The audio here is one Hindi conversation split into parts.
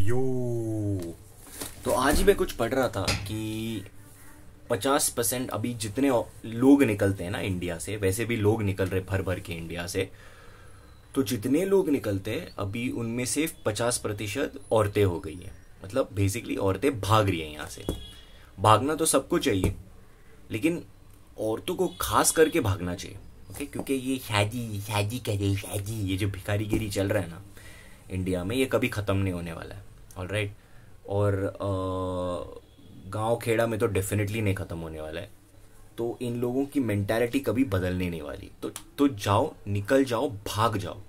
यो तो आज ही मैं कुछ पढ़ रहा था कि 50% अभी जितने लोग निकलते हैं ना इंडिया से, वैसे भी लोग निकल रहे भर भर के इंडिया से, तो जितने लोग निकलते हैं अभी उनमें से 50% औरतें हो गई हैं। मतलब बेसिकली औरतें भाग रही हैं यहाँ से। भागना तो सबको चाहिए, लेकिन औरतों को खास करके भागना चाहिए। ओके, क्योंकि ये शादी शादी करे शादी, ये जो भिखारीगिरी चल रहा है ना इंडिया में, ये कभी ख़त्म नहीं होने वाला है। ऑलराइट। और गांव खेड़ा में तो डेफिनेटली नहीं ख़त्म होने वाला है। तो इन लोगों की मेंटालिटी कभी बदलने नहीं वाली। तो जाओ, निकल जाओ, भाग जाओ,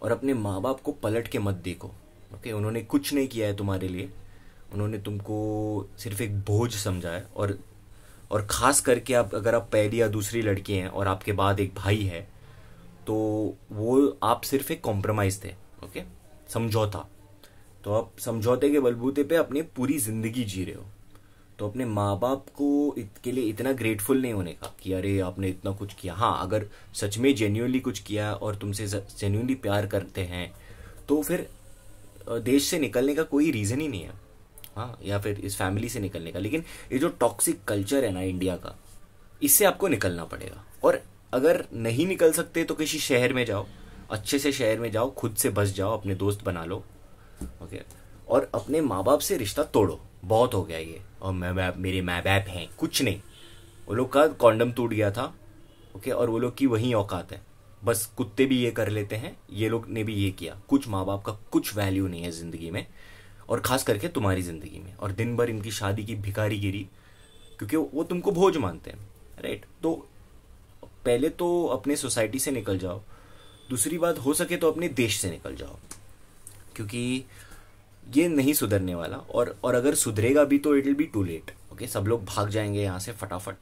और अपने माँ बाप को पलट के मत देखो। ओके, उन्होंने कुछ नहीं किया है तुम्हारे लिए। उन्होंने तुमको सिर्फ एक बोझ समझा है। और ख़ास करके आप, अगर आप पहली या दूसरी लड़की हैं और आपके बाद एक भाई है, तो वो आप सिर्फ एक कॉम्प्रोमाइज़ थे। ओके, समझौता। तो आप समझौते के बलबूते पे अपनी पूरी ज़िंदगी जी रहे हो। तो अपने माँ बाप को इसके लिए इतना ग्रेटफुल नहीं होने का कि अरे आपने इतना कुछ किया। हाँ, अगर सच में जेन्युइनली कुछ किया और तुमसे जेन्युइनली प्यार करते हैं, तो फिर देश से निकलने का कोई रीज़न ही नहीं है। हाँ, या फिर इस फैमिली से निकलने का। लेकिन ये जो टॉक्सिक कल्चर है ना इंडिया का, इससे आपको निकलना पड़ेगा। और अगर नहीं निकल सकते तो किसी शहर में जाओ, अच्छे से शहर में जाओ, खुद से बस जाओ, अपने दोस्त बना लो। ओके, और अपने माँ बाप से रिश्ता तोड़ो। बहुत हो गया ये, और मेरे माँ बाप हैं कुछ नहीं। वो लोग का कॉन्डम टूट गया था। ओके, और वो लोग की वही औकात है। बस कुत्ते भी ये कर लेते हैं, ये लोग ने भी ये किया। कुछ माँ बाप का कुछ वैल्यू नहीं है ज़िंदगी में, और ख़ास करके तुम्हारी ज़िंदगी में। और दिन भर इनकी शादी की भिखारीगिरी, क्योंकि वो तुमको बोझ मानते हैं। राइट। तो पहले तो अपने सोसाइटी से निकल जाओ। दूसरी बात, हो सके तो अपने देश से निकल जाओ, क्योंकि ये नहीं सुधरने वाला। और अगर सुधरेगा भी तो it will be too late. Okay, सब लोग भाग जाएंगे यहाँ से फटाफट,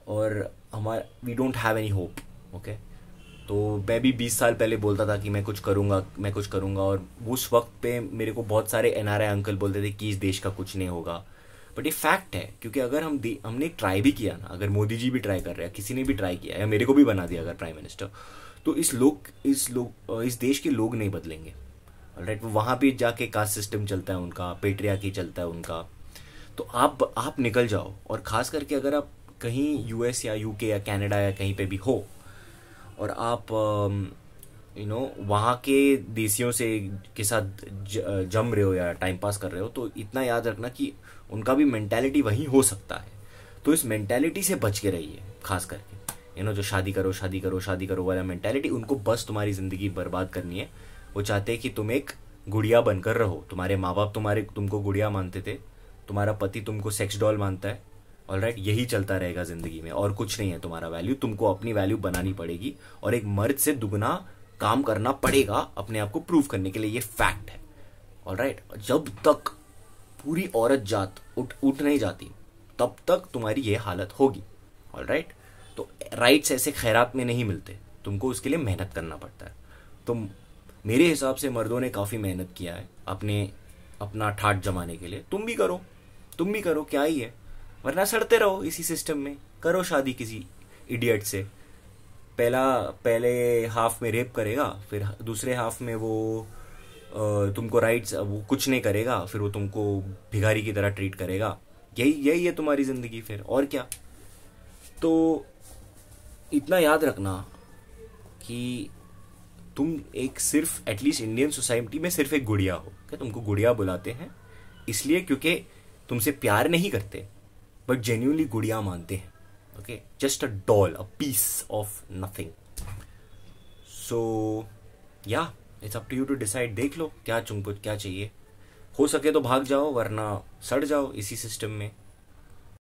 और हमारा we don't have any hope. Okay, तो मैं भी 20 साल पहले बोलता था कि मैं कुछ करूँगा, मैं कुछ करूँगा, और उस वक्त पे मेरे को बहुत सारे एनआरआई अंकल बोलते थे कि इस देश का कुछ नहीं होगा। बट ये फैक्ट है, क्योंकि अगर हमने ट्राई भी किया ना, अगर मोदी जी भी ट्राई कर रहे हैं, किसी ने भी ट्राई किया, या मेरे को भी बना दिया अगर प्राइम मिनिस्टर, तो इस देश के लोग नहीं बदलेंगे। राइट। वहाँ भी जाके कास्ट सिस्टम चलता है उनका, पेट्रियार्की चलता है उनका। तो आप निकल जाओ। और ख़ास करके अगर आप कहीं यूएस या यूके या कनाडा या कहीं पे भी हो, और आप वहाँ के देसियों से के साथ जम रहे हो या टाइम पास कर रहे हो, तो इतना याद रखना कि उनका भी मेंटालिटी वही हो सकता है। तो इस मेंटालिटी से बच के रहिए। खास करके जो शादी करो शादी करो शादी करो वाला मेंटालिटी, उनको बस तुम्हारी ज़िंदगी बर्बाद करनी है। वो चाहते हैं कि तुम एक गुड़िया बनकर रहो। तुम्हारे माँ बाप तुमको गुड़िया मानते थे, तुम्हारा पति तुमको सेक्स डॉल मानता है। ऑलराइट, यही चलता रहेगा ज़िंदगी में, और कुछ नहीं है तुम्हारा वैल्यू। तुमको अपनी वैल्यू बनानी पड़ेगी, और एक मर्द से दुगना काम करना पड़ेगा अपने आप को प्रूव करने के लिए। ये फैक्ट है। ऑलराइट, जब तक पूरी औरत जात उठ नहीं जाती, तब तक तुम्हारी ये हालत होगी। ऑलराइट। तो राइट्स ऐसे खैरात में नहीं मिलते, तुमको उसके लिए मेहनत करना पड़ता है। तो मेरे हिसाब से मर्दों ने काफ़ी मेहनत किया है अपना ठाट जमाने के लिए। तुम भी करो, क्या ही है। वरना सड़ते रहो इसी सिस्टम में। करो शादी किसी इडियट से। पहले हाफ में रेप करेगा, फिर दूसरे हाफ में वो तुमको राइट्स, वो कुछ नहीं करेगा, फिर वो तुमको भिखारी की तरह ट्रीट करेगा। यही है तुम्हारी ज़िंदगी फिर, और क्या। तो इतना याद रखना कि तुम एक सिर्फ एटलीस्ट इंडियन सोसाइटी में सिर्फ एक गुड़िया हो। क्या तुमको गुड़िया बुलाते हैं इसलिए क्योंकि तुमसे प्यार नहीं करते, बट जेन्युइनली गुड़िया मानते हैं। Okay, just a doll, a piece of nothing. So yeah it's up to you to decide. देख लो क्या तुमको क्या चाहिए। हो सके तो भाग जाओ, वरना सड़ जाओ इसी सिस्टम में।